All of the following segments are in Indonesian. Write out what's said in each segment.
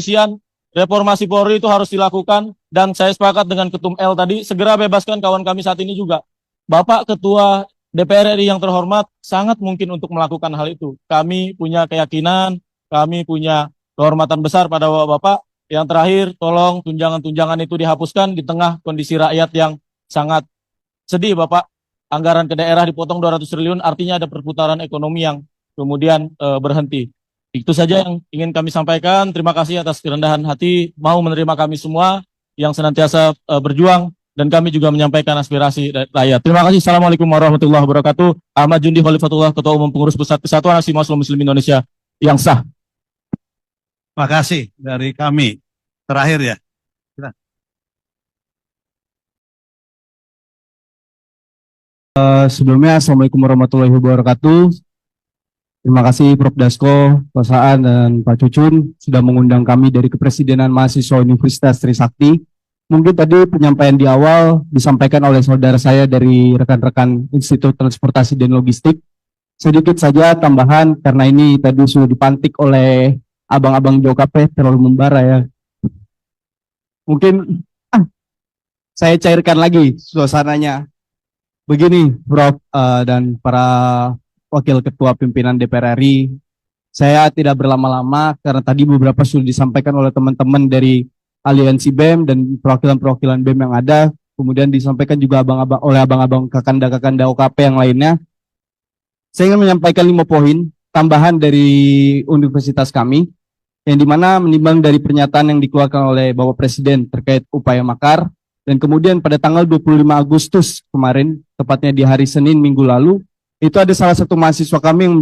kepolisian, reformasi Polri itu harus dilakukan, dan saya sepakat dengan Ketum L tadi, segera bebaskan kawan kami saat ini juga. Bapak Ketua DPR RI yang terhormat, sangat mungkin untuk melakukan hal itu. Kami punya keyakinan, kami punya kehormatan besar pada Bapak. Yang terakhir, tolong tunjangan-tunjangan itu dihapuskan di tengah kondisi rakyat yang sangat sedih, Bapak. Anggaran ke daerah dipotong 200 triliun, artinya ada perputaran ekonomi yang kemudian berhenti. Itu saja yang ingin kami sampaikan. Terima kasih atas kerendahan hati mau menerima kami semua yang senantiasa berjuang, dan kami juga menyampaikan aspirasi rakyat. Terima kasih. Assalamualaikum warahmatullahi wabarakatuh. Ahmad Jundi Khalifatullah, Ketua Umum Pengurus Pusat Kesatuan Aksi Mahasiswa Muslim Indonesia yang sah. Terima kasih dari kami. Terakhir ya. Sebelumnya, Assalamualaikum warahmatullahi wabarakatuh. Terima kasih Prof. Dasko, Pak Saan, dan Pak Cucun sudah mengundang kami dari Kepresidenan Mahasiswa Universitas Trisakti. Mungkin tadi penyampaian di awal disampaikan oleh saudara saya dari rekan-rekan Institut Transportasi dan Logistik. Sedikit saja tambahan, karena ini tadi sudah dipantik oleh abang-abang JOKP terlalu membara ya. Mungkin saya cairkan lagi suasananya. Begini, Prof. Dan para Wakil Ketua Pimpinan DPR RI, saya tidak berlama-lama karena tadi beberapa sudah disampaikan oleh teman-teman dari Aliansi BEM dan perwakilan-perwakilan BEM yang ada, kemudian disampaikan juga oleh abang-abang kakanda-kakanda OKP yang lainnya. Saya ingin menyampaikan 5 poin tambahan dari universitas kami, yang dimana menimbang dari pernyataan yang dikeluarkan oleh Bapak Presiden terkait upaya makar, dan kemudian pada tanggal 25 Agustus kemarin, tepatnya di hari Senin minggu lalu, itu ada salah satu mahasiswa kami yang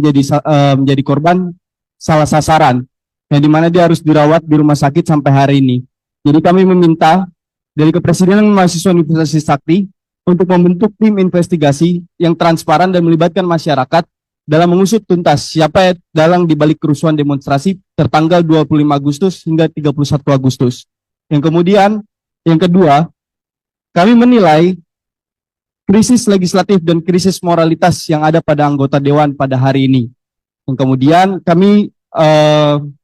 menjadi korban salah sasaran, yang dimana dia harus dirawat di rumah sakit sampai hari ini. Jadi kami meminta dari Kepresidenan Mahasiswa Universitas Trisakti untuk membentuk tim investigasi yang transparan dan melibatkan masyarakat dalam mengusut tuntas siapa yang dalang dibalik kerusuhan demonstrasi tertanggal 25 Agustus hingga 31 Agustus. Yang kemudian, yang kedua, kami menilai krisis legislatif dan krisis moralitas yang ada pada anggota Dewan pada hari ini. Dan kemudian kami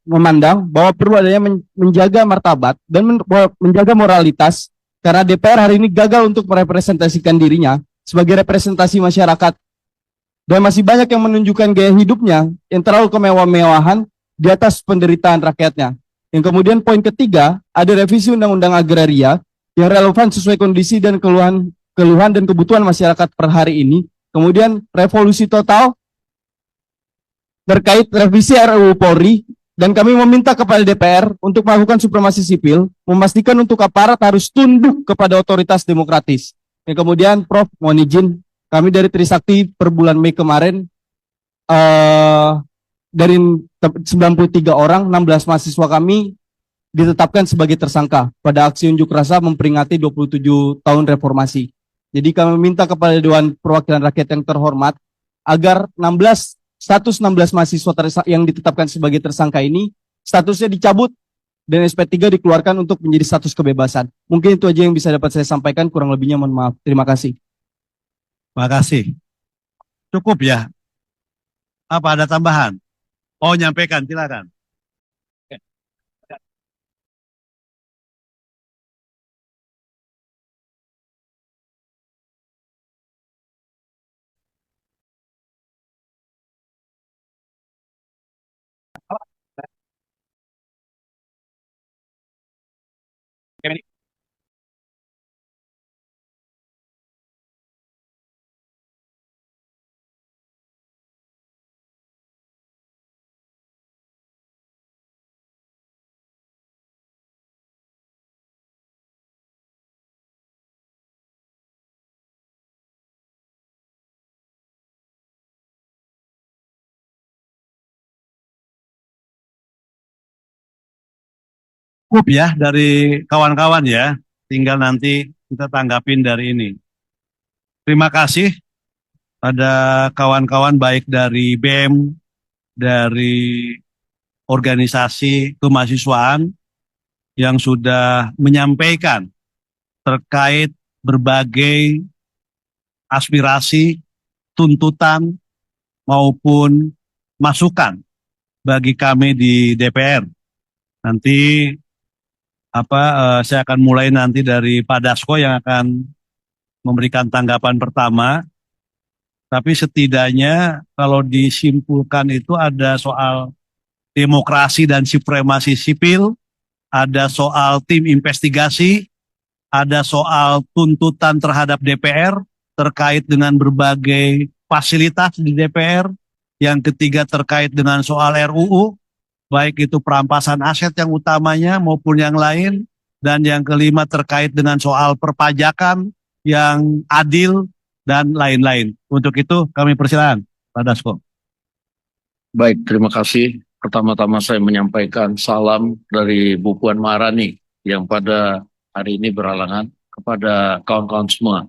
memandang bahwa perlu adanya menjaga martabat dan menjaga moralitas, karena DPR hari ini gagal untuk merepresentasikan dirinya sebagai representasi masyarakat. Dan masih banyak yang menunjukkan gaya hidupnya yang terlalu kemewah-mewahan di atas penderitaan rakyatnya. Yang kemudian poin ketiga, ada revisi Undang-Undang Agraria yang relevan sesuai kondisi dan keluhan dan kebutuhan masyarakat per hari ini. Kemudian revolusi total terkait revisi RUU Polri, dan kami meminta kepada DPR untuk melakukan supremasi sipil, memastikan untuk aparat harus tunduk kepada otoritas demokratis. Dan kemudian Prof, mohon izin, kami dari Trisakti per bulan Mei kemarin dari 93 orang, 16 mahasiswa kami ditetapkan sebagai tersangka pada aksi unjuk rasa memperingati 27 tahun reformasi. Jadi kami minta kepada Dewan Perwakilan Rakyat yang terhormat agar status 16 mahasiswa yang ditetapkan sebagai tersangka ini statusnya dicabut dan SP3 dikeluarkan untuk menjadi status kebebasan. Mungkin itu aja yang bisa dapat saya sampaikan, kurang lebihnya mohon maaf. Terima kasih. Terima kasih. Cukup ya? Apa ada tambahan? Oh, nyampaikan, silakan. Cukup ya dari kawan-kawan ya. Tinggal nanti kita tanggapin dari ini. Terima kasih ada kawan-kawan baik dari BEM, dari organisasi kemahasiswaan yang sudah menyampaikan terkait berbagai aspirasi, tuntutan, maupun masukan bagi kami di DPR. Nanti saya akan mulai nanti dari Pak Dasko yang akan memberikan tanggapan pertama. Tapi setidaknya kalau disimpulkan itu ada soal demokrasi dan supremasi sipil, ada soal tim investigasi, ada soal tuntutan terhadap DPR terkait dengan berbagai fasilitas di DPR. Yang ketiga terkait dengan soal RUU, baik itu perampasan aset yang utamanya maupun yang lain. Dan yang kelima terkait dengan soal perpajakan yang adil dan lain-lain. Untuk itu kami persilakan Pak Dasko. Baik, terima kasih. Pertama-tama saya menyampaikan salam dari Bu Puan Maharani yang pada hari ini berhalangan kepada kawan-kawan semua.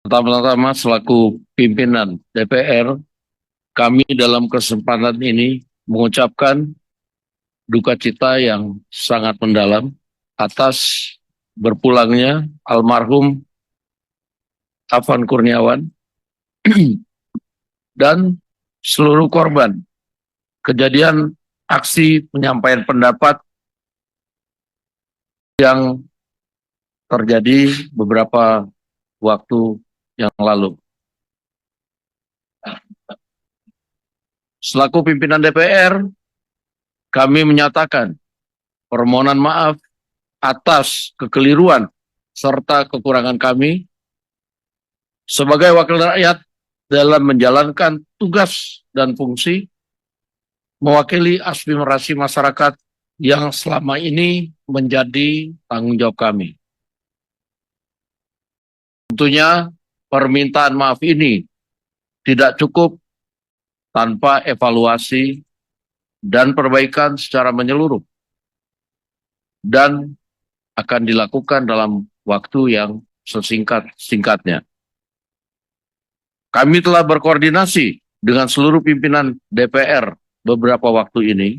Pertama-tama selaku pimpinan DPR, kami dalam kesempatan ini mengucapkan duka cita yang sangat mendalam atas berpulangnya almarhum Afan Kurniawan dan seluruh korban kejadian aksi penyampaian pendapat yang terjadi beberapa waktu yang lalu. Selaku pimpinan DPR, kami menyatakan permohonan maaf atas kekeliruan serta kekurangan kami sebagai wakil rakyat dalam menjalankan tugas dan fungsi mewakili aspirasi masyarakat yang selama ini menjadi tanggung jawab kami. Tentunya permintaan maaf ini tidak cukup tanpa evaluasi dan perbaikan secara menyeluruh dan akan dilakukan dalam waktu yang sesingkat-singkatnya. Kami telah berkoordinasi dengan seluruh pimpinan DPR beberapa waktu ini,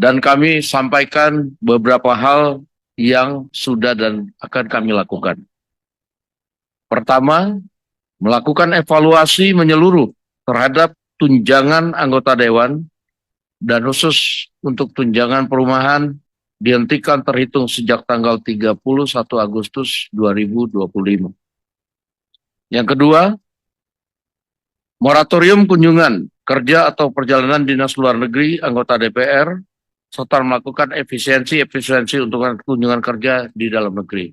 dan kami sampaikan beberapa hal yang sudah dan akan kami lakukan. Pertama, melakukan evaluasi menyeluruh terhadap tunjangan anggota Dewan, dan khusus untuk tunjangan perumahan dihentikan terhitung sejak tanggal 31 Agustus 2025. Yang kedua, moratorium kunjungan kerja atau perjalanan dinas luar negeri anggota DPR, serta melakukan efisiensi untuk kunjungan kerja di dalam negeri.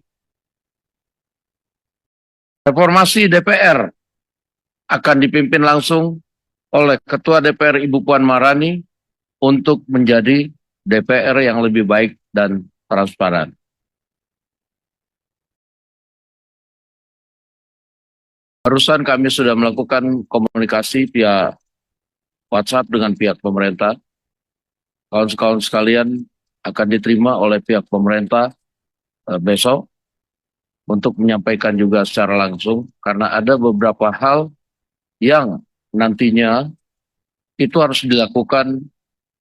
Reformasi DPR akan dipimpin langsung oleh Ketua DPR Ibu Puan Maharani untuk menjadi DPR yang lebih baik dan transparan. Barusan kami sudah melakukan komunikasi via WhatsApp dengan pihak pemerintah. Kawan-kawan sekalian akan diterima oleh pihak pemerintah besok untuk menyampaikan juga secara langsung, karena ada beberapa hal yang nantinya itu harus dilakukan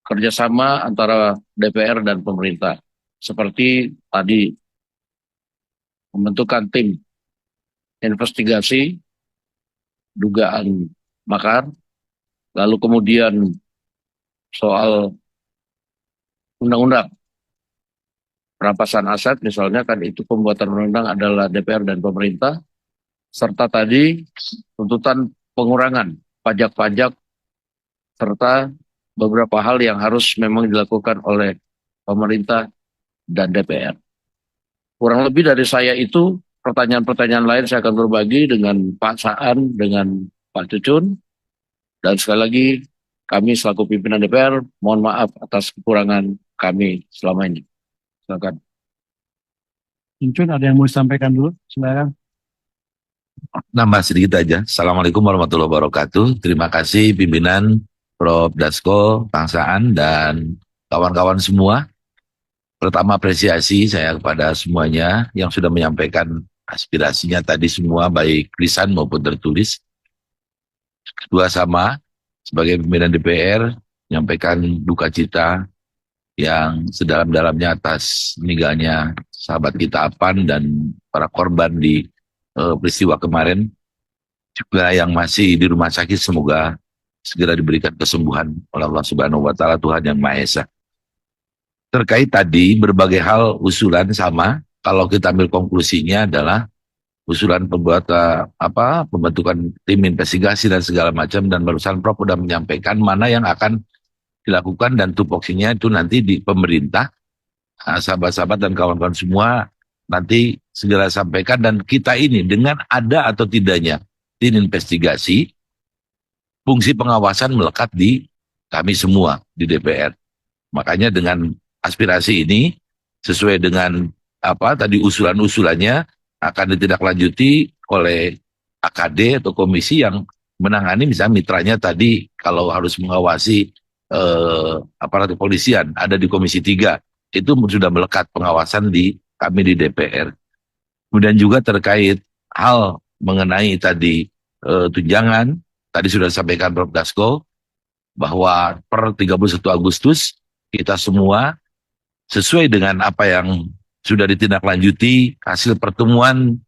kerjasama antara DPR dan pemerintah. Seperti tadi, membentukan tim investigasi dugaan makar, lalu kemudian soal undang-undang perampasan aset, misalnya kan itu pembuatan undang-undang adalah DPR dan pemerintah, serta tadi tuntutan pengurangan pajak-pajak, serta beberapa hal yang harus memang dilakukan oleh pemerintah dan DPR. Kurang lebih dari saya itu, pertanyaan-pertanyaan lain saya akan berbagi dengan Pak Saan, dengan Pak Cucun, dan sekali lagi kami selaku pimpinan DPR mohon maaf atas kekurangan kami selama ini. Silakan. Cucun, ada yang mau disampaikan dulu? Silakan. Nambah sedikit aja. Assalamualaikum warahmatullahi wabarakatuh. Terima kasih pimpinan Prof. Dasko, Kang Saan, dan kawan-kawan semua. Pertama, apresiasi saya kepada semuanya yang sudah menyampaikan aspirasinya tadi semua, baik lisan maupun tertulis. Kedua, sama, sebagai pimpinan DPR, menyampaikan duka cita yang sedalam-dalamnya atas meninggalnya sahabat kita Afan dan para korban di peristiwa kemarin. Juga yang masih di rumah sakit, semoga segera diberikan kesembuhan oleh Allah Subhanahu wa taala, Tuhan yang Maha Esa. Terkait tadi berbagai hal usulan sama, kalau kita ambil konklusinya adalah usulan pembentukan tim investigasi dan segala macam, dan barusan Prof sudah menyampaikan mana yang akan dilakukan dan tupoksinya itu nanti di pemerintah. Sahabat-sahabat dan kawan-kawan semua nanti segera sampaikan, dan kita ini dengan ada atau tidaknya tim investigasi, fungsi pengawasan melekat di kami semua di DPR. Makanya dengan aspirasi ini sesuai dengan tadi usulan-usulannya akan ditindaklanjuti oleh AKD atau komisi yang menangani, misalnya mitranya tadi kalau harus mengawasi aparat kepolisian ada di Komisi 3, itu sudah melekat pengawasan di kami di DPR. Kemudian juga terkait hal mengenai tadi tunjangan, tadi sudah disampaikan Prof. Dasko bahwa per 31 Agustus kita semua sesuai dengan apa yang sudah ditindaklanjuti hasil pertemuan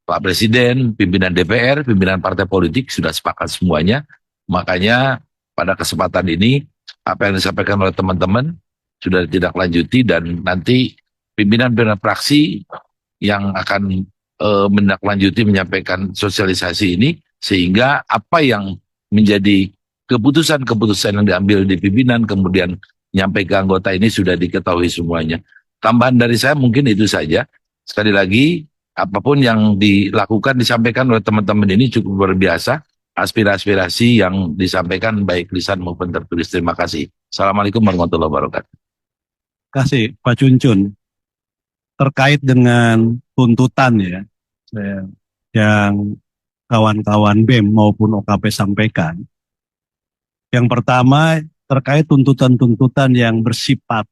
Pak Presiden, pimpinan DPR, pimpinan partai politik sudah sepakat semuanya. Makanya pada kesempatan ini apa yang disampaikan oleh teman-teman sudah ditindaklanjuti, dan nanti pimpinan-pimpinan fraksi yang akan menindaklanjuti menyampaikan sosialisasi ini, sehingga apa yang menjadi keputusan-keputusan yang diambil di pimpinan kemudian nyampe ke anggota ini sudah diketahui semuanya. Tambahan dari saya mungkin itu saja. Sekali lagi, apapun yang dilakukan, disampaikan oleh teman-teman ini cukup luar biasa. Aspirasi yang disampaikan baik lisan maupun tertulis. Terima kasih. Assalamualaikum warahmatullahi wabarakatuh. Terima kasih Pak Cuncun. Terkait dengan tuntutan ya, yang kawan-kawan BEM maupun OKP sampaikan. Yang pertama terkait tuntutan-tuntutan yang bersifat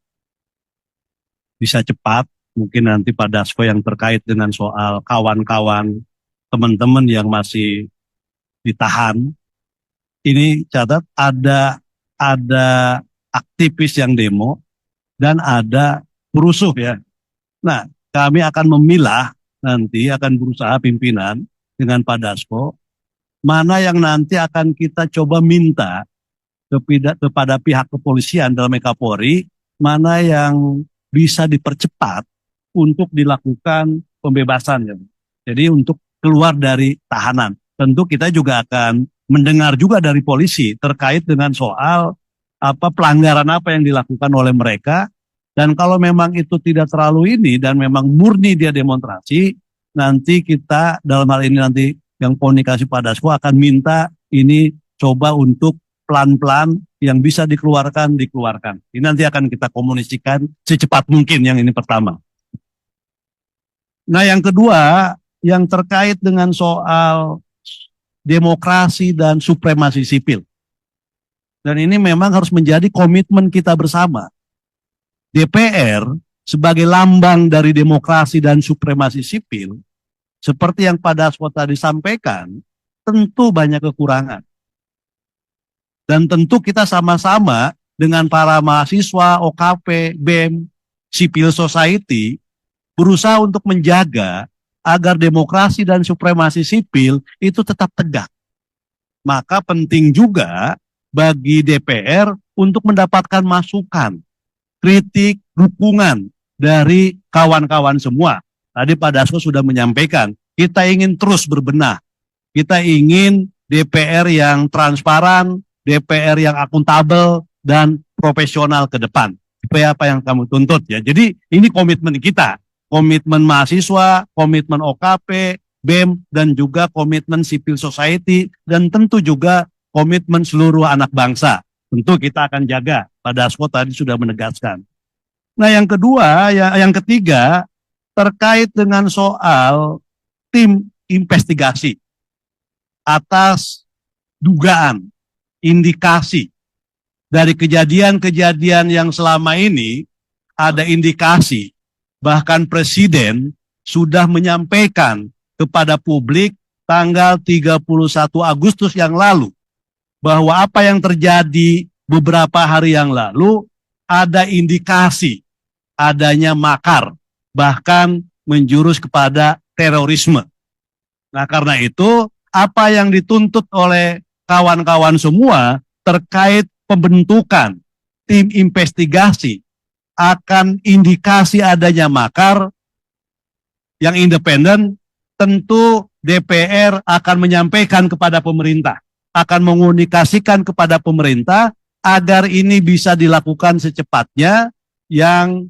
bisa cepat, mungkin nanti Pak Dasko yang terkait dengan soal kawan-kawan teman-teman yang masih ditahan. Ini catat ada aktivis yang demo dan ada perusuh ya. Nah, kami akan memilah nanti, akan berusaha pimpinan dengan Pak Dasko mana yang nanti akan kita coba minta kepada pihak kepolisian dalam Kapolri, mana yang bisa dipercepat untuk dilakukan pembebasannya. Jadi untuk keluar dari tahanan. Tentu kita juga akan mendengar juga dari polisi terkait dengan soal pelanggaran apa yang dilakukan oleh mereka. Dan kalau memang itu tidak terlalu ini dan memang murni dia demonstrasi, nanti kita dalam hal ini nanti yang komunikasi Pak Dasko akan minta ini coba untuk pelan-pelan yang bisa dikeluarkan. Ini nanti akan kita komunikasikan secepat mungkin, yang ini pertama. Nah yang kedua, yang terkait dengan soal demokrasi dan supremasi sipil. Dan ini memang harus menjadi komitmen kita bersama. DPR sebagai lambang dari demokrasi dan supremasi sipil, seperti yang Pak Dasko tadi sampaikan, tentu banyak kekurangan. Dan tentu kita sama-sama dengan para mahasiswa, OKP, BEM, civil society, berusaha untuk menjaga agar demokrasi dan supremasi sipil itu tetap tegak. Maka penting juga bagi DPR untuk mendapatkan masukan, kritik, dukungan dari kawan-kawan semua. Tadi Pak Dasko sudah menyampaikan, kita ingin terus berbenah. Kita ingin DPR yang transparan, DPR yang akuntabel dan profesional ke depan. Supaya apa yang kamu tuntut ya. Jadi ini komitmen kita. Komitmen mahasiswa, komitmen OKP, BEM, dan juga komitmen civil society, dan tentu juga komitmen seluruh anak bangsa. Tentu kita akan jaga. Pak Dasko tadi sudah menegaskan. Nah yang kedua, yang ketiga, terkait dengan soal tim investigasi atas dugaan, indikasi dari kejadian-kejadian yang selama ini ada indikasi, bahkan Presiden sudah menyampaikan kepada publik tanggal 31 Agustus yang lalu bahwa apa yang terjadi beberapa hari yang lalu ada indikasi adanya makar, bahkan menjurus kepada terorisme. Nah karena itu apa yang dituntut oleh kawan-kawan semua terkait pembentukan tim investigasi akan indikasi adanya makar yang independen, tentu DPR akan menyampaikan kepada pemerintah, akan mengomunikasikan kepada pemerintah agar ini bisa dilakukan secepatnya yang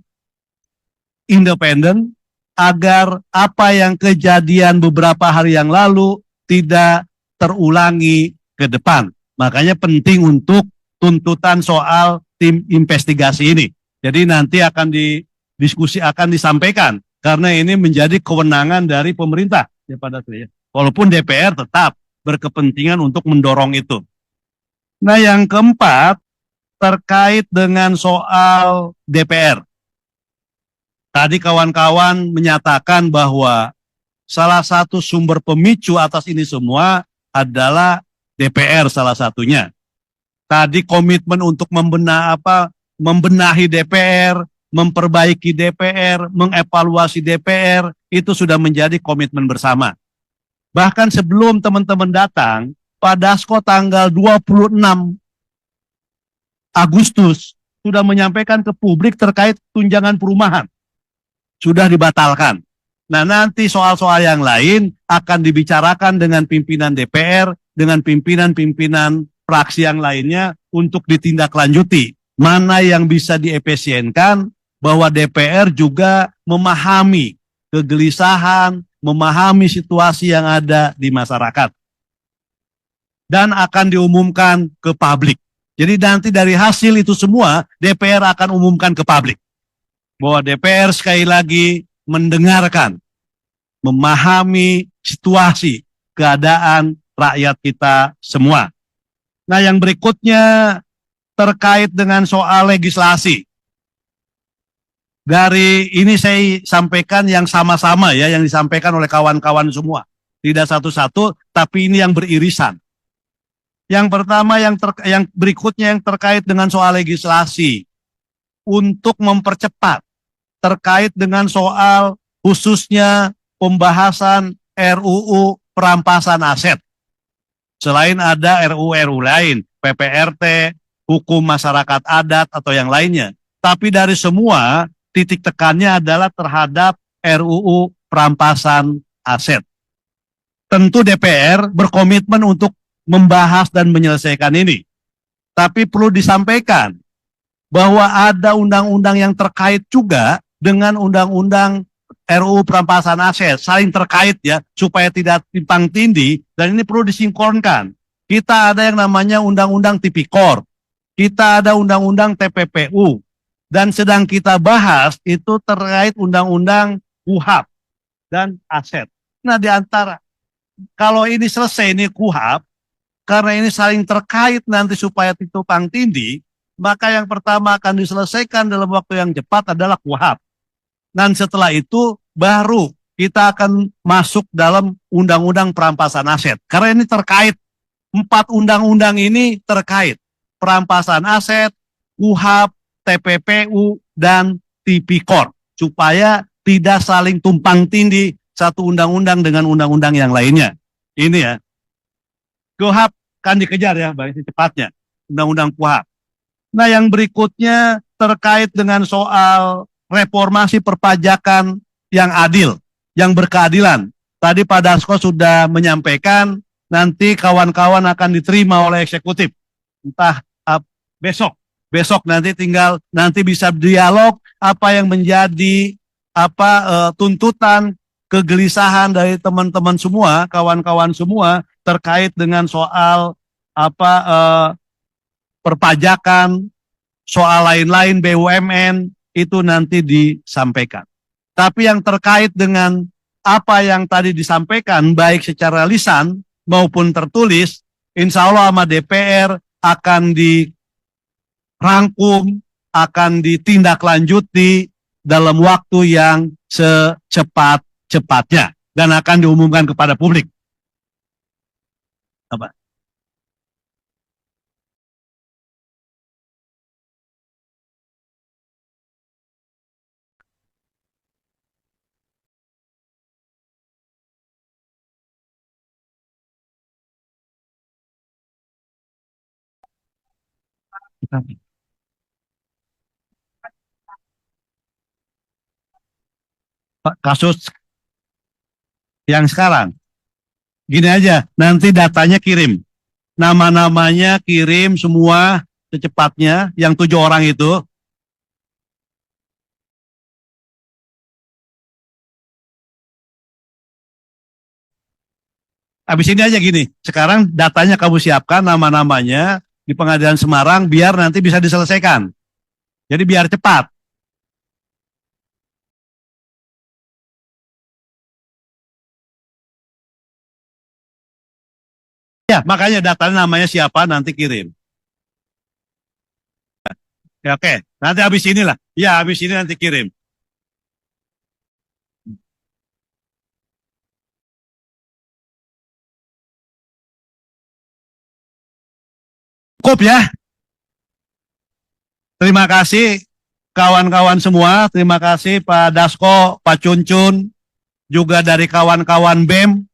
independen, agar apa yang kejadian beberapa hari yang lalu tidak terulangi ke depan. Makanya penting untuk tuntutan soal tim investigasi ini. Jadi nanti akan didiskusi, akan disampaikan karena ini menjadi kewenangan dari pemerintah ya pada saya. Walaupun DPR tetap berkepentingan untuk mendorong itu. Nah, yang keempat terkait dengan soal DPR. Tadi kawan-kawan menyatakan bahwa salah satu sumber pemicu atas ini semua adalah DPR salah satunya. Tadi komitmen untuk membenahi DPR, memperbaiki DPR, mengevaluasi DPR, itu sudah menjadi komitmen bersama. Bahkan sebelum teman-teman datang, Pak Dasko tanggal 26 Agustus sudah menyampaikan ke publik terkait tunjangan perumahan. Sudah dibatalkan. Nah, nanti soal-soal yang lain akan dibicarakan dengan pimpinan DPR, dengan pimpinan-pimpinan fraksi yang lainnya untuk ditindaklanjuti. Mana yang bisa diefisienkan, bahwa DPR juga memahami kegelisahan, memahami situasi yang ada di masyarakat. Dan akan diumumkan ke publik. Jadi nanti dari hasil itu semua, DPR akan umumkan ke publik. Bahwa DPR sekali lagi mendengarkan, memahami situasi, keadaan rakyat kita semua. Nah, yang berikutnya terkait dengan soal legislasi. Dari ini saya sampaikan yang sama-sama ya, yang disampaikan oleh kawan-kawan semua. Tidak satu-satu, tapi ini yang beririsan. Yang pertama, yang berikutnya yang terkait dengan soal legislasi. Untuk mempercepat terkait dengan soal khususnya pembahasan RUU perampasan aset. Selain ada RUU lain, PPRT, hukum masyarakat adat atau yang lainnya. Tapi dari semua titik tekannya adalah terhadap RUU perampasan aset. Tentu DPR berkomitmen untuk membahas dan menyelesaikan ini. Tapi perlu disampaikan bahwa ada undang-undang yang terkait juga dengan undang-undang RUU perampasan aset, saling terkait ya, supaya tidak timpang tindih, dan ini perlu disinkronkan. Kita ada yang namanya undang-undang Tipikor, kita ada undang-undang TPPU, dan sedang kita bahas itu terkait undang-undang KUHP dan aset. Nah, di antara, kalau ini selesai, ini KUHP, karena ini saling terkait nanti supaya timpang tindih, maka yang pertama akan diselesaikan dalam waktu yang cepat adalah KUHP. Dan setelah itu baru kita akan masuk dalam undang-undang perampasan aset. Karena ini terkait, 4 undang-undang ini terkait. Perampasan aset, KUHP, TPPU, dan Tipikor. Supaya tidak saling tumpang tindih satu undang-undang dengan undang-undang yang lainnya. Ini ya. KUHP kan dikejar ya, baik cepatnya. Undang-undang KUHP. Nah, yang berikutnya terkait dengan soal reformasi perpajakan yang adil, yang berkeadilan. Tadi Pak Dasko sudah menyampaikan nanti kawan-kawan akan diterima oleh eksekutif. Entah besok. Besok nanti tinggal nanti bisa dialog apa yang menjadi tuntutan kegelisahan dari teman-teman semua, kawan-kawan semua terkait dengan soal perpajakan, soal lain-lain BUMN, itu nanti disampaikan. Tapi yang terkait dengan apa yang tadi disampaikan, baik secara lisan maupun tertulis, insya Allah sama DPR akan dirangkum, akan ditindaklanjuti dalam waktu yang secepat-cepatnya dan akan diumumkan kepada publik. Apa? Kasus yang sekarang. Gini aja, nanti datanya kirim. Nama-namanya kirim semua secepatnya, yang 7 orang itu. Habis ini aja gini, sekarang datanya kamu siapkan, nama-namanya di Pengadilan Semarang, biar nanti bisa diselesaikan. Jadi biar cepat. Ya, makanya datanya namanya siapa nanti kirim. Ya, oke, nanti habis inilah. Ya, habis ini nanti kirim. Cukup ya. Terima kasih kawan-kawan semua. Terima kasih Pak Dasko, Pak Cuncun, juga dari kawan-kawan BEM,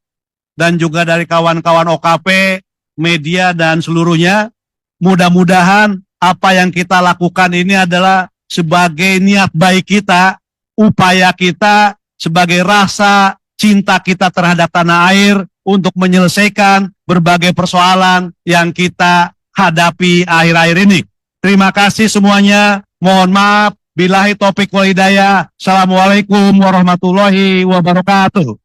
dan juga dari kawan-kawan OKP, media, dan seluruhnya. Mudah-mudahan apa yang kita lakukan ini adalah sebagai niat baik kita, upaya kita, sebagai rasa cinta kita terhadap tanah air untuk menyelesaikan berbagai persoalan yang kita hadapi akhir-akhir ini. Terima kasih semuanya. Mohon maaf. Billahi taufik wal hidayah. Assalamualaikum warahmatullahi wabarakatuh.